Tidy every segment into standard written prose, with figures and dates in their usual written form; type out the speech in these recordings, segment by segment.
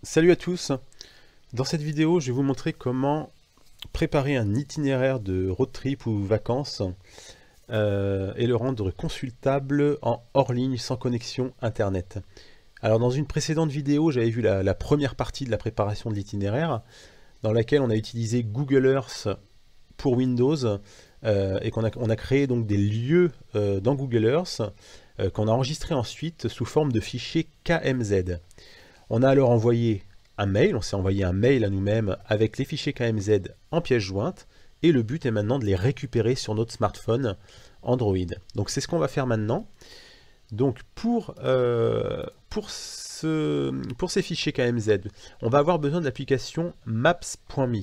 Salut à tous. Dans cette vidéo, je vais vous montrer comment préparer un itinéraire de road trip ou vacances et le rendre consultable en hors ligne sans connexion internet. Alors dans une précédente vidéo, j'avais vu la première partie de la préparation de l'itinéraire dans laquelle on a utilisé Google Earth pour Windows et on a créé donc des lieux dans Google Earth qu'on a enregistrés ensuite sous forme de fichiers KMZ. On a alors envoyé un mail, on s'est envoyé un mail à nous-mêmes avec les fichiers KMZ en pièce jointe, et le but est maintenant de les récupérer sur notre smartphone Android. Donc c'est ce qu'on va faire maintenant. Donc pour ces fichiers KMZ, on va avoir besoin de l'application Maps.me.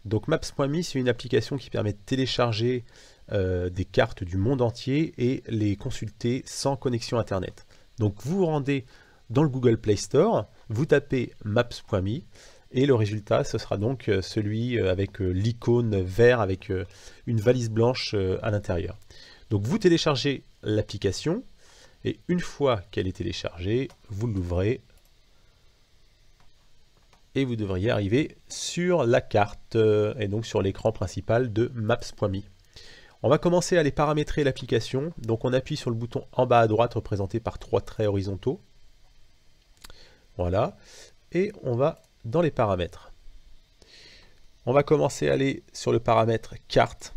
Donc Maps.me, c'est une application qui permet de télécharger des cartes du monde entier et les consulter sans connexion internet. Donc vous vous rendez dans le Google Play Store, vous tapez Maps.me et le résultat ce sera donc celui avec l'icône vert avec une valise blanche à l'intérieur. Donc vous téléchargez l'application et une fois qu'elle est téléchargée, vous l'ouvrez et vous devriez arriver sur la carte et donc sur l'écran principal de Maps.me. On va commencer à aller paramétrer l'application. Donc on appuie sur le bouton en bas à droite représenté par 3 traits horizontaux. Voilà. Et on va dans les paramètres. On va commencer à aller sur le paramètre carte.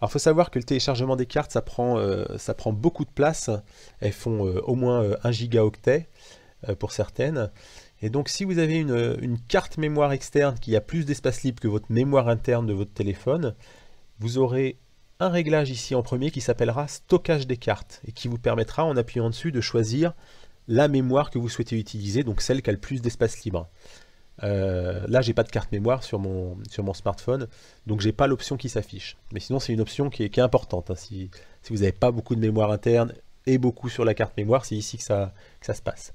Alors il faut savoir que le téléchargement des cartes, ça prend beaucoup de place. Elles font au moins 1 gigaoctet pour certaines. Et donc si vous avez une carte mémoire externe qui a plus d'espace libre que votre mémoire interne de votre téléphone, vous aurez un réglage ici en premier qui s'appellera stockage des cartes et qui vous permettra en appuyant dessus de choisir la mémoire que vous souhaitez utiliser, donc celle qui a le plus d'espace libre. Là j'ai pas de carte mémoire sur mon smartphone, donc j'ai pas l'option qui s'affiche. Mais sinon c'est une option qui est importante, hein. Si vous n'avez pas beaucoup de mémoire interne et beaucoup sur la carte mémoire, c'est ici que ça se passe.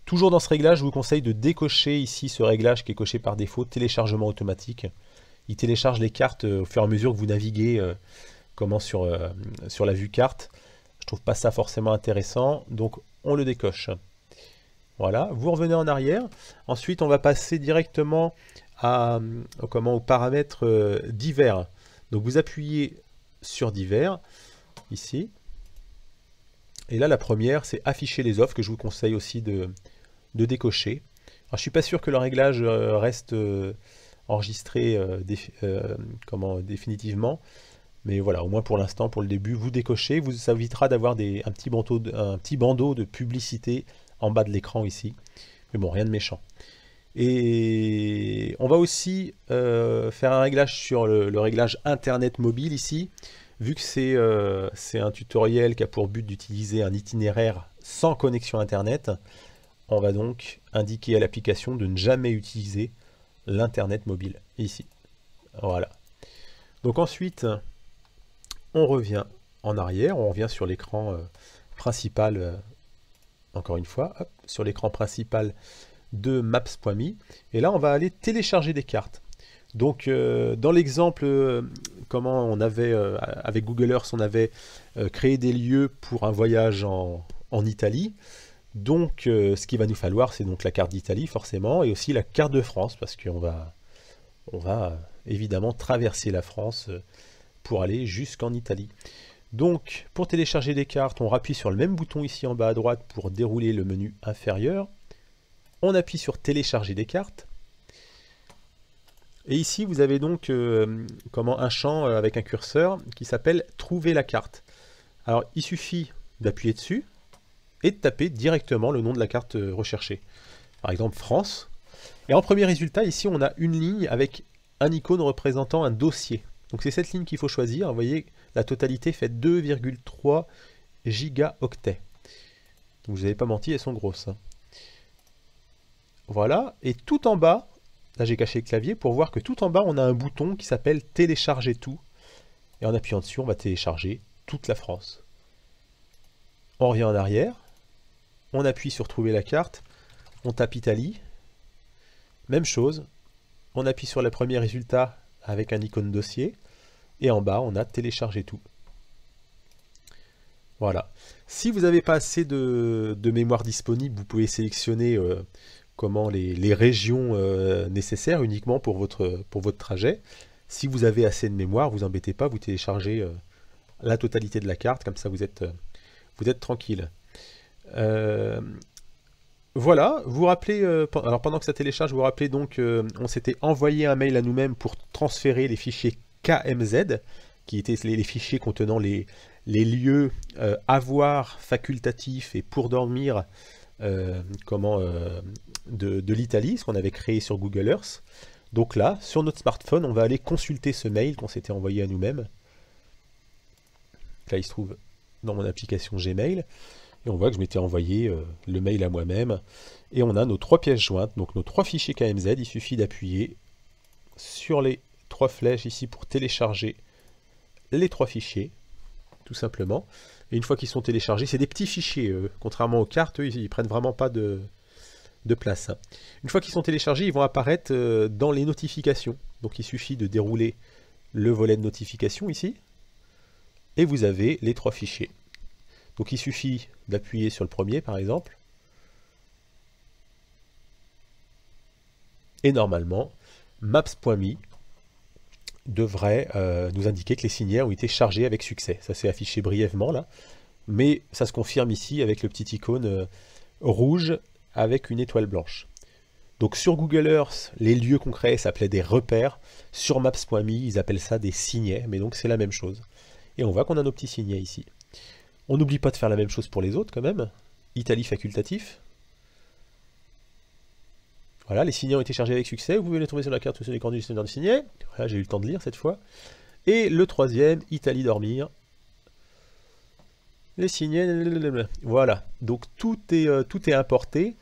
Toujours dans ce réglage, je vous conseille de décocher ici ce réglage qui est coché par défaut, téléchargement automatique. Il télécharge les cartes au fur et à mesure que vous naviguez sur la vue carte. Je trouve pas ça forcément intéressant, donc on le décoche. Voilà, vous revenez en arrière. Ensuite, on va passer directement aux paramètres divers. Donc vous appuyez sur divers, ici. Et là, la première, c'est afficher les offres, que je vous conseille aussi de décocher. Alors, je suis pas sûr que le réglage reste enregistré définitivement. Mais voilà, au moins pour l'instant, pour le début, vous décochez. Ça évitera d'avoir un petit bandeau de publicité en bas de l'écran ici. Mais bon, rien de méchant. Et on va aussi faire un réglage sur le réglage Internet mobile ici. Vu que c'est un tutoriel qui a pour but d'utiliser un itinéraire sans connexion Internet, on va donc indiquer à l'application de ne jamais utiliser l'Internet mobile, ici. Voilà. Donc ensuite, on revient en arrière, on revient sur l'écran principal, encore une fois, hop, sur l'écran principal de Maps.me. Et là, on va aller télécharger des cartes. Donc, dans l'exemple, comment on avait, avec Google Earth, on avait créé des lieux pour un voyage en Italie. Donc, ce qu'il va nous falloir, c'est donc la carte d'Italie, forcément, et aussi la carte de France, parce qu'on va évidemment traverser la France pour aller jusqu'en Italie. Donc, pour télécharger des cartes, on appuie sur le même bouton ici en bas à droite pour dérouler le menu inférieur. On appuie sur télécharger des cartes. Et ici, vous avez donc un champ avec un curseur qui s'appelle trouver la carte. Alors, il suffit d'appuyer dessus et de taper directement le nom de la carte recherchée. Par exemple, France. Et en premier résultat, ici, on a une ligne avec un icône représentant un dossier. Donc, c'est cette ligne qu'il faut choisir. Vous voyez, la totalité fait 2,3 gigaoctets. Donc, vous n'avez pas menti, elles sont grosses. Voilà. Et tout en bas, là j'ai caché le clavier pour voir que tout en bas, on a un bouton qui s'appelle télécharger tout. Et en appuyant dessus, on va télécharger toute la France. On revient en arrière. On appuie sur trouver la carte. On tape Italie. Même chose. On appuie sur le premier résultat avec un icône dossier. Et en bas, on a téléchargé tout. Voilà. Si vous n'avez pas assez de mémoire disponible, vous pouvez sélectionner comment les régions nécessaires uniquement pour votre trajet. Si vous avez assez de mémoire, vous embêtez pas, vous téléchargez la totalité de la carte, comme ça vous êtes tranquille. Voilà, vous vous rappelez, alors pendant que ça télécharge, vous vous rappelez donc, on s'était envoyé un mail à nous-mêmes pour transférer les fichiers KMZ, qui étaient les fichiers contenant les lieux à voir, facultatifs et pour dormir de l'Italie, ce qu'on avait créé sur Google Earth. Donc là, sur notre smartphone, on va aller consulter ce mail qu'on s'était envoyé à nous-mêmes. Là, il se trouve dans mon application Gmail. Et on voit que je m'étais envoyé le mail à moi-même. Et on a nos 3 pièces jointes, donc nos 3 fichiers KMZ. Il suffit d'appuyer sur les 3 flèches ici pour télécharger les 3 fichiers, tout simplement. Et une fois qu'ils sont téléchargés, c'est des petits fichiers. Contrairement aux cartes, eux, ils prennent vraiment pas de place. Hein. Une fois qu'ils sont téléchargés, ils vont apparaître dans les notifications. Donc il suffit de dérouler le volet de notification ici. Et vous avez les 3 fichiers. Donc il suffit d'appuyer sur le premier par exemple. Et normalement, maps.me devrait nous indiquer que les signets ont été chargés avec succès. Ça s'est affiché brièvement là. Mais ça se confirme ici avec le petit icône rouge avec une étoile blanche. Donc sur Google Earth, les lieux concrets s'appelaient des repères. Sur maps.me, ils appellent ça des signets. Mais donc c'est la même chose. Et on voit qu'on a nos petits signets ici. On n'oublie pas de faire la même chose pour les autres quand même. Italie facultatif. Voilà, les signets ont été chargés avec succès. Vous pouvez les trouver sur la carte ou sur les coordonnées du gestionnaire de signets. Voilà, j'ai eu le temps de lire cette fois. Et le troisième, Italie dormir. Les signets, voilà. Donc tout est importé.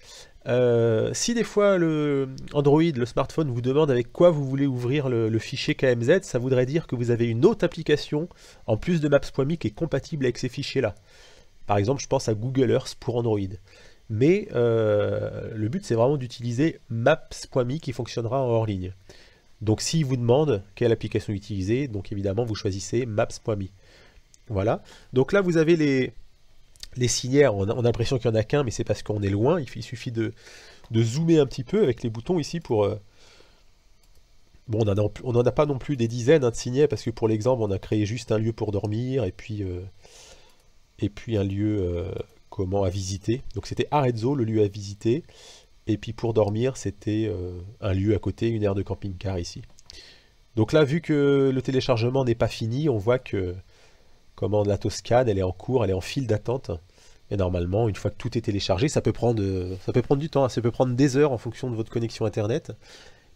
Si des fois le Android, le smartphone vous demande avec quoi vous voulez ouvrir le fichier KMZ, ça voudrait dire que vous avez une autre application en plus de Maps.me qui est compatible avec ces fichiers-là. Par exemple, je pense à Google Earth pour Android. Mais le but, c'est vraiment d'utiliser Maps.me qui fonctionnera en hors ligne. Donc s'il vous demande quelle application utiliser, donc évidemment, vous choisissez Maps.me. Voilà. Donc là, vous avez les signets. On a l'impression qu'il n'y en a qu'un, mais c'est parce qu'on est loin. Il suffit de zoomer un petit peu avec les boutons ici pour... Bon, on n'en a pas non plus des dizaines de signets, parce que pour l'exemple, on a créé juste un lieu pour dormir, et puis un lieu à visiter. Donc c'était Arezzo, le lieu à visiter. Et puis pour dormir, c'était un lieu à côté, une aire de camping-car ici. Donc là, vu que le téléchargement n'est pas fini, on voit que la Toscane, elle est en cours, elle est en file d'attente. Et normalement, une fois que tout est téléchargé, ça peut prendre du temps, hein, ça peut prendre des heures en fonction de votre connexion Internet.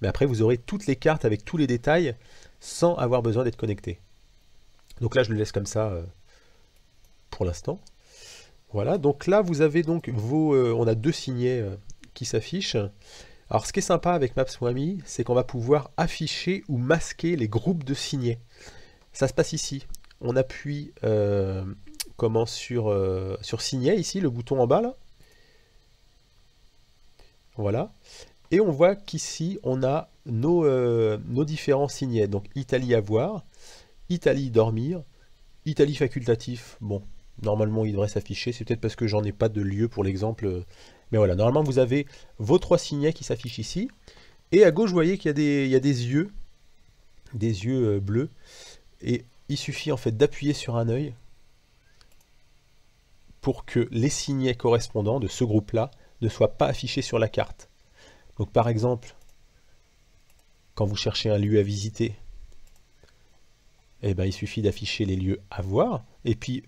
Mais après, vous aurez toutes les cartes avec tous les détails sans avoir besoin d'être connecté. Donc là, je le laisse comme ça pour l'instant. Voilà, donc là, vous avez donc on a 2 signets qui s'affichent. Alors, ce qui est sympa avec Maps.me, c'est qu'on va pouvoir afficher ou masquer les groupes de signets. Ça se passe ici. On appuie sur signet ici, le bouton en bas là. Voilà. Et on voit qu'ici, on a nos différents signets. Donc Italie à voir, Italie dormir, Italie facultatif. Bon, normalement, il devrait s'afficher. C'est peut-être parce que j'en ai pas de lieu pour l'exemple. Mais voilà, normalement, vous avez vos 3 signets qui s'affichent ici. Et à gauche, vous voyez qu'il y a des yeux bleus. Et il suffit en fait d'appuyer sur un œil pour que les signets correspondants de ce groupe-là ne soient pas affichés sur la carte. Donc par exemple, quand vous cherchez un lieu à visiter, eh ben, il suffit d'afficher les lieux à voir. Et puis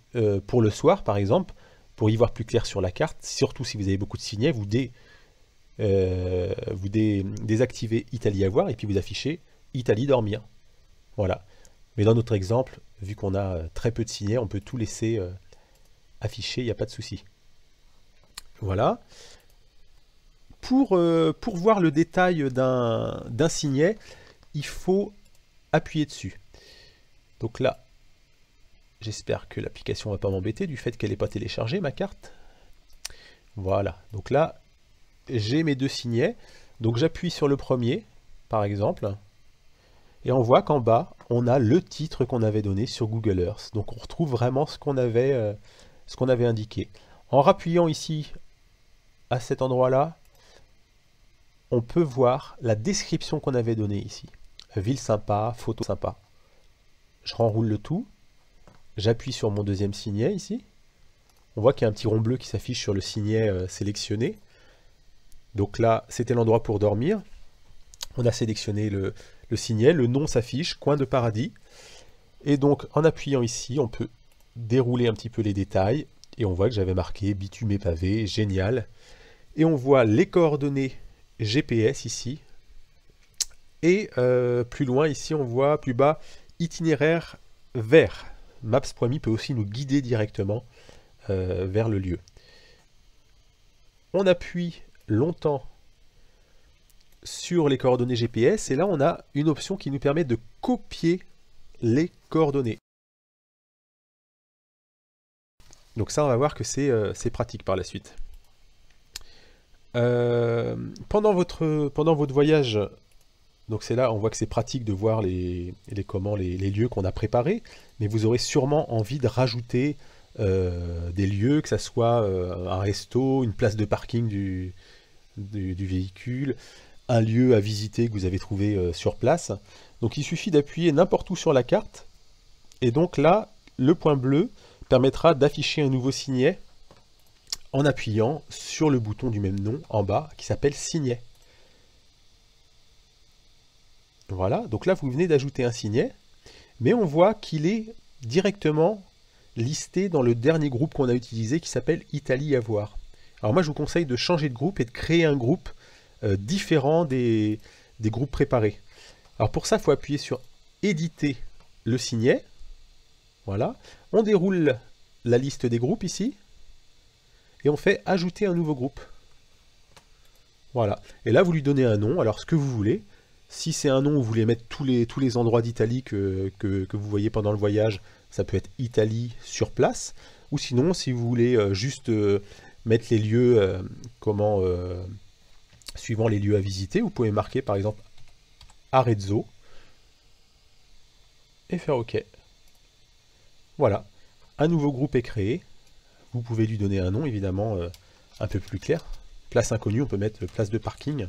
pour le soir, par exemple, pour y voir plus clair sur la carte, surtout si vous avez beaucoup de signets, vous désactivez Italie à voir et puis vous affichez Italie dormir. Voilà. Mais dans notre exemple, vu qu'on a très peu de signets, on peut tout laisser afficher, il n'y a pas de souci. Voilà. Pour voir le détail d'un signet, il faut appuyer dessus. Donc là, j'espère que l'application ne va pas m'embêter du fait qu'elle n'est pas téléchargée, ma carte. Voilà. Donc là, j'ai mes 2 signets. Donc j'appuie sur le premier, par exemple. Et on voit qu'en bas, on a le titre qu'on avait donné sur Google Earth. Donc on retrouve vraiment ce qu'on avait indiqué. En rappuyant ici, à cet endroit-là, on peut voir la description qu'on avait donnée ici. Ville sympa, photo sympa. Je renroule le tout. J'appuie sur mon deuxième signet ici. On voit qu'il y a un petit rond bleu qui s'affiche sur le signet sélectionné. Donc là, c'était l'endroit pour dormir. On a sélectionné le signet, le nom s'affiche, coin de paradis. Et donc, en appuyant ici, on peut dérouler un petit peu les détails. Et on voit que j'avais marqué bitume et pavé, génial. Et on voit les coordonnées GPS ici. Et plus loin, ici, on voit plus bas, itinéraire vert. Maps.me peut aussi nous guider directement vers le lieu. On appuie longtemps sur les coordonnées GPS et là on a une option qui nous permet de copier les coordonnées. Donc ça on va voir que c'est pratique par la suite. Pendant votre voyage, donc c'est là on voit que c'est pratique de voir les lieux qu'on a préparés, mais vous aurez sûrement envie de rajouter des lieux, que ça soit un resto, une place de parking du véhicule, un lieu à visiter que vous avez trouvé sur place. Donc il suffit d'appuyer n'importe où sur la carte, et donc là, le point bleu permettra d'afficher un nouveau signet en appuyant sur le bouton du même nom en bas, qui s'appelle signet. Voilà, donc là vous venez d'ajouter un signet, mais on voit qu'il est directement listé dans le dernier groupe qu'on a utilisé qui s'appelle Italie à voir. Alors moi je vous conseille de changer de groupe et de créer un groupe différent des groupes préparés. Alors pour ça il faut appuyer sur éditer le signet. Voilà, on déroule la liste des groupes ici et on fait ajouter un nouveau groupe. Voilà, et là vous lui donnez un nom, alors ce que vous voulez. Si c'est un nom où vous voulez mettre tous les endroits d'Italie que vous voyez pendant le voyage, ça peut être Italie sur place. Ou sinon, si vous voulez juste mettre les lieux suivant les lieux à visiter, vous pouvez marquer par exemple Arezzo et faire OK. Voilà, un nouveau groupe est créé. Vous pouvez lui donner un nom évidemment un peu plus clair. Place inconnue, on peut mettre place de parking.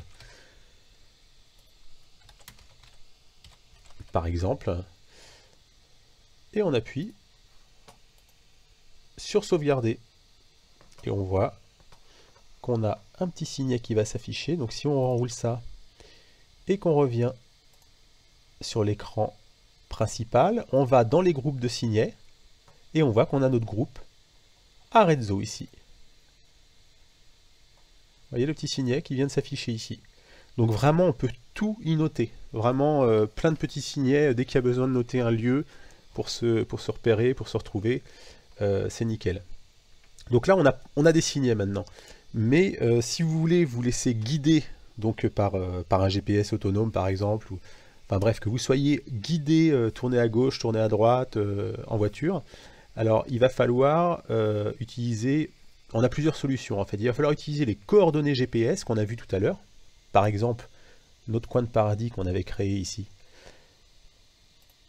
Par exemple, et on appuie sur sauvegarder et on voit qu'on a un petit signet qui va s'afficher. Donc si on enroule ça et qu'on revient sur l'écran principal, on va dans les groupes de signets et on voit qu'on a notre groupe Arezzo ici. Vous voyez le petit signet qui vient de s'afficher ici. Donc vraiment on peut tout y noter, vraiment plein de petits signets, dès qu'il y a besoin de noter un lieu pour se repérer, pour se retrouver, c'est nickel. Donc là on a des signets maintenant, mais si vous voulez vous laisser guider donc par un GPS autonome par exemple, ou, enfin bref, que vous soyez guidé, tourner à gauche, tourner à droite en voiture, alors il va falloir utiliser, on a plusieurs solutions en fait, il va falloir utiliser les coordonnées GPS qu'on a vues tout à l'heure. Par exemple, notre coin de paradis qu'on avait créé ici.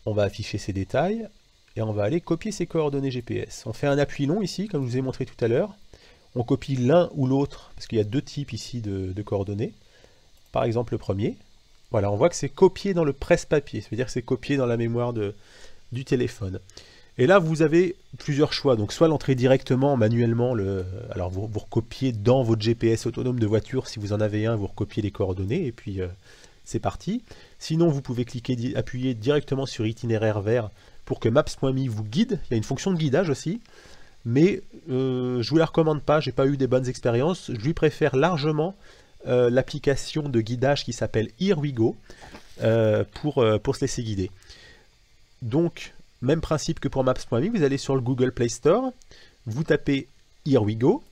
On va afficher ces détails et on va aller copier ces coordonnées GPS. On fait un appui long ici, comme je vous ai montré tout à l'heure. On copie l'un ou l'autre, parce qu'il y a deux types ici de coordonnées. Par exemple, le premier. Voilà, on voit que c'est copié dans le presse-papier, c'est-à-dire que c'est copié dans la mémoire du téléphone. Et là, vous avez plusieurs choix. Donc, soit l'entrer directement, manuellement, alors vous recopiez dans votre GPS autonome de voiture, si vous en avez un, vous recopiez les coordonnées, et puis c'est parti. Sinon, vous pouvez cliquer, appuyer directement sur itinéraire vert pour que Maps.me vous guide. Il y a une fonction de guidage aussi, mais je ne vous la recommande pas, j'ai pas eu des bonnes expériences. Je lui préfère largement l'application de guidage qui s'appelle Here We Go pour se laisser guider. Donc, même principe que pour Maps.me, vous allez sur le Google Play Store, vous tapez Here We Go.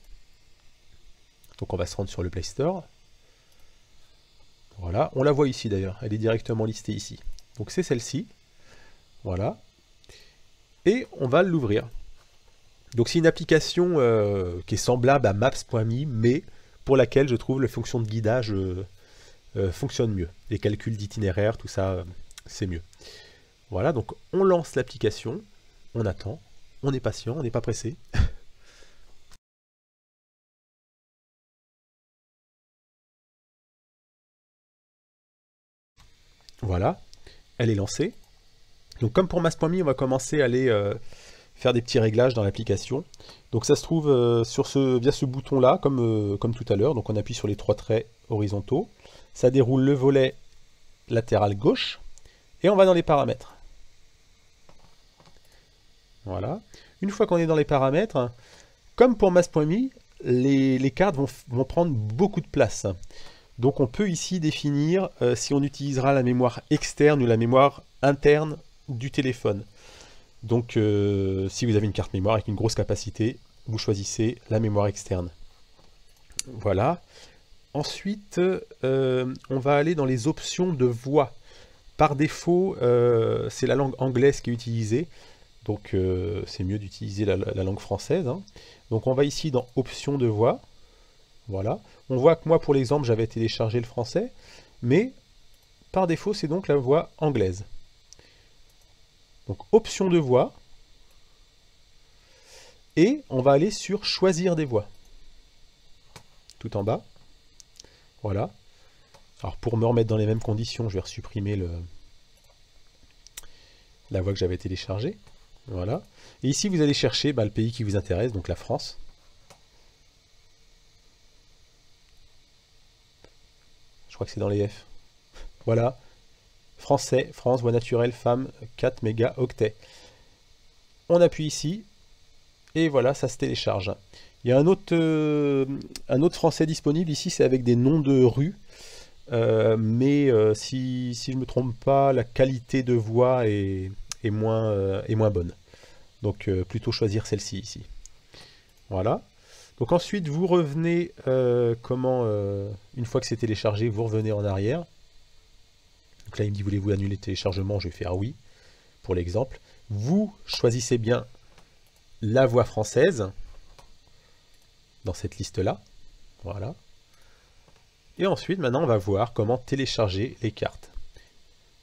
Donc on va se rendre sur le Play Store. Voilà, on la voit ici d'ailleurs, elle est directement listée ici. Donc c'est celle-ci. Voilà. Et on va l'ouvrir. Donc c'est une application qui est semblable à Maps.me, mais pour laquelle je trouve la fonction de guidage fonctionne mieux. Les calculs d'itinéraire, tout ça, c'est mieux. Voilà, donc on lance l'application, on attend, on est patient, on n'est pas pressé. Voilà, elle est lancée. Donc comme pour Maps.me, on va commencer à aller faire des petits réglages dans l'application. Donc ça se trouve via ce bouton-là, comme tout à l'heure. Donc on appuie sur les 3 traits horizontaux. Ça déroule le volet latéral gauche. Et on va dans les paramètres. Voilà. Une fois qu'on est dans les paramètres, comme pour Maps.me, les cartes vont prendre beaucoup de place. Donc on peut ici définir si on utilisera la mémoire externe ou la mémoire interne du téléphone. Donc si vous avez une carte mémoire avec une grosse capacité, vous choisissez la mémoire externe. Voilà. Ensuite, on va aller dans les options de voix. Par défaut, c'est la langue anglaise qui est utilisée. Donc c'est mieux d'utiliser la langue française. Hein. Donc on va ici dans options de voix. Voilà. On voit que moi pour l'exemple j'avais téléchargé le français. Mais par défaut c'est donc la voix anglaise. Donc options de voix. Et on va aller sur choisir des voix. Tout en bas. Voilà. Alors pour me remettre dans les mêmes conditions, je vais supprimer la voix que j'avais téléchargée. Voilà. Et ici, vous allez chercher le pays qui vous intéresse, donc la France. Je crois que c'est dans les F. Voilà. Français, France, voix naturelle, femme, 4 mégaoctets. On appuie ici. Et voilà, ça se télécharge. Il y a un autre français disponible ici, c'est avec des noms de rues. Si je ne me trompe pas, la qualité de voix est moins bonne. Donc plutôt choisir celle-ci ici. Voilà. Donc ensuite vous revenez, une fois que c'est téléchargé, vous revenez en arrière. Donc là il me dit voulez-vous annuler le téléchargement, je vais faire oui, pour l'exemple. Vous choisissez bien la voix française, dans cette liste-là. Voilà. Et ensuite, maintenant, on va voir comment télécharger les cartes.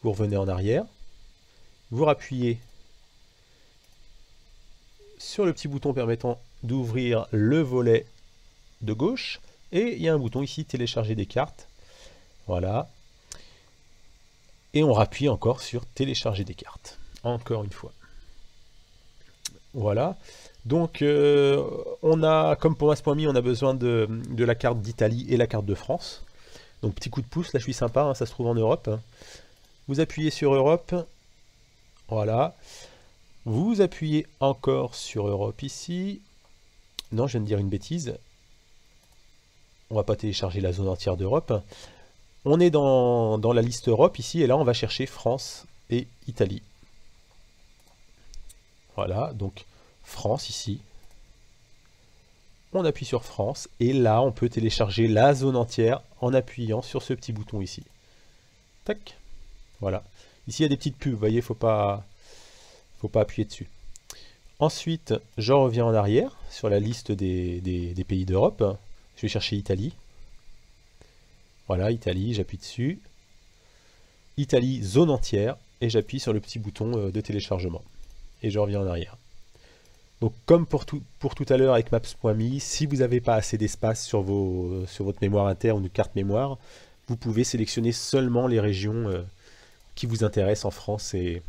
Vous revenez en arrière, vous rappuyez sur le petit bouton permettant d'ouvrir le volet de gauche, et il y a un bouton ici, télécharger des cartes. Voilà. Et on rappuie encore sur télécharger des cartes. Encore une fois. Voilà. Donc, on a, comme pour Maps.me, on a besoin de la carte d'Italie et la carte de France. Donc, petit coup de pouce, là je suis sympa, hein, ça se trouve en Europe. Vous appuyez sur Europe. Voilà. Vous appuyez encore sur Europe ici. Non, je viens de dire une bêtise. On va pas télécharger la zone entière d'Europe. On est dans la liste Europe ici, et là on va chercher France et Italie. Voilà, donc France ici. On appuie sur France, et là on peut télécharger la zone entière en appuyant sur ce petit bouton ici. Tac. Voilà. Ici il y a des petites pubs, vous voyez, faut pas appuyer dessus. Ensuite, je reviens en arrière sur la liste des pays d'Europe. Je vais chercher Italie. Voilà, Italie, j'appuie dessus. Italie, zone entière, et j'appuie sur le petit bouton de téléchargement. Et je reviens en arrière. Donc comme pour tout à l'heure avec Maps.me, si vous n'avez pas assez d'espace sur votre mémoire interne ou une carte mémoire, vous pouvez sélectionner seulement les régions qui vous intéressent en France et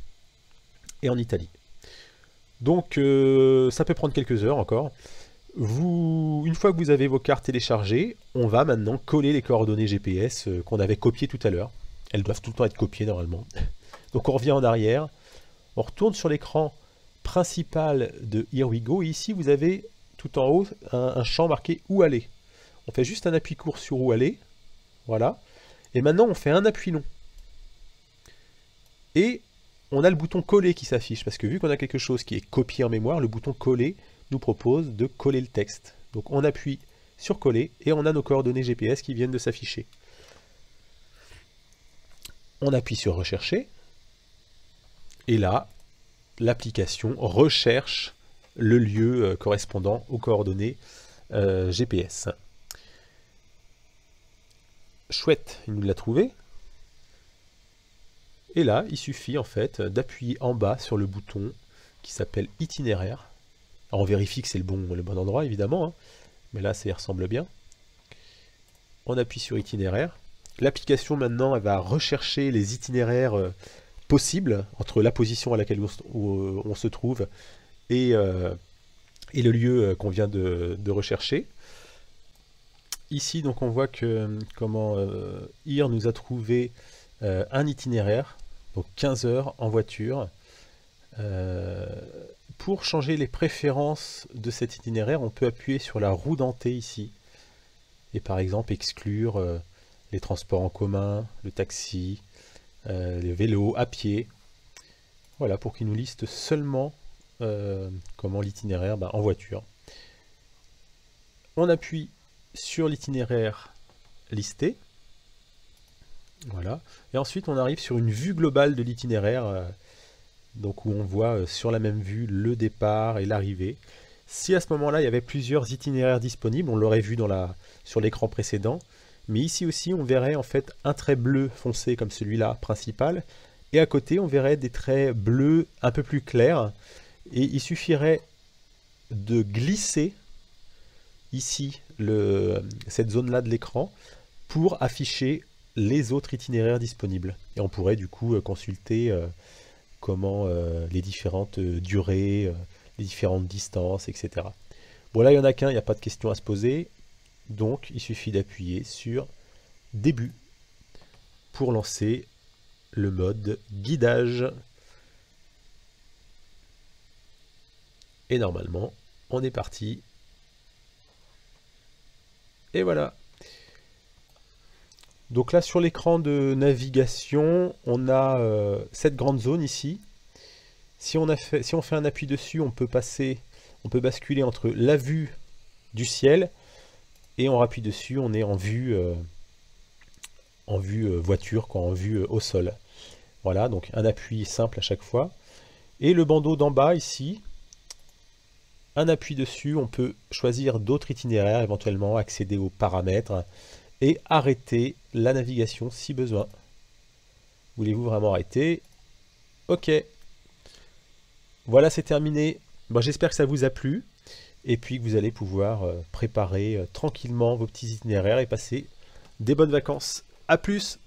en Italie. Donc ça peut prendre quelques heures encore. Une fois que vous avez vos cartes téléchargées, on va maintenant coller les coordonnées GPS qu'on avait copiées tout à l'heure. Elles doivent tout le temps être copiées normalement. Donc on revient en arrière, on retourne sur l'écran principal de Here We Go, et ici vous avez tout en haut un champ marqué où aller. On fait juste un appui court sur où aller, voilà, et maintenant on fait un appui long. Et on a le bouton coller qui s'affiche, parce que vu qu'on a quelque chose qui est copié en mémoire, le bouton coller nous propose de coller le texte. Donc on appuie sur coller, et on a nos coordonnées GPS qui viennent de s'afficher. On appuie sur rechercher, et là, l'application recherche le lieu correspondant aux coordonnées GPS. Chouette, il nous l'a trouvé. Et là, il suffit en fait d'appuyer en bas sur le bouton qui s'appelle itinéraire. Alors on vérifie que c'est le bon endroit évidemment, hein, mais là ça y ressemble bien. On appuie sur itinéraire, l'application maintenant elle va rechercher les itinéraires possibles entre la position à laquelle on se trouve et le lieu qu'on vient de rechercher. Ici, donc, on voit que IR nous a trouvé un itinéraire, donc 15 heures en voiture. Pour changer les préférences de cet itinéraire, on peut appuyer sur la roue dentée ici et par exemple exclure les transports en commun, le taxi, les vélos, à pied. Voilà, pour qu'il nous liste seulement l'itinéraire en voiture. On appuie sur l'itinéraire listé. Voilà. Et ensuite, on arrive sur une vue globale de l'itinéraire, donc où on voit sur la même vue le départ et l'arrivée. Si à ce moment-là, il y avait plusieurs itinéraires disponibles, on l'aurait vu sur l'écran précédent. Mais ici aussi, on verrait en fait un trait bleu foncé comme celui-là principal. Et à côté, on verrait des traits bleus un peu plus clairs. Et il suffirait de glisser ici cette zone-là de l'écran pour afficher les autres itinéraires disponibles. Et on pourrait du coup consulter les différentes durées, les différentes distances, etc. Bon, là, il n'y en a qu'un, il n'y a pas de question à se poser. Donc, il suffit d'appuyer sur Début pour lancer le mode guidage. Et normalement, on est parti. Et voilà. Donc là, sur l'écran de navigation, on a cette grande zone ici. Si on fait un appui dessus, on peut basculer entre la vue du ciel et on appuie dessus, on est en vue voiture, en vue au sol. Voilà, donc un appui simple à chaque fois. Et le bandeau d'en bas ici, un appui dessus, on peut choisir d'autres itinéraires, éventuellement accéder aux paramètres et arrêter la navigation si besoin. Voulez-vous vraiment arrêter? Ok. Voilà, c'est terminé. Bon, j'espère que ça vous a plu et puis que vous allez pouvoir préparer tranquillement vos petits itinéraires et passer des bonnes vacances. A plus!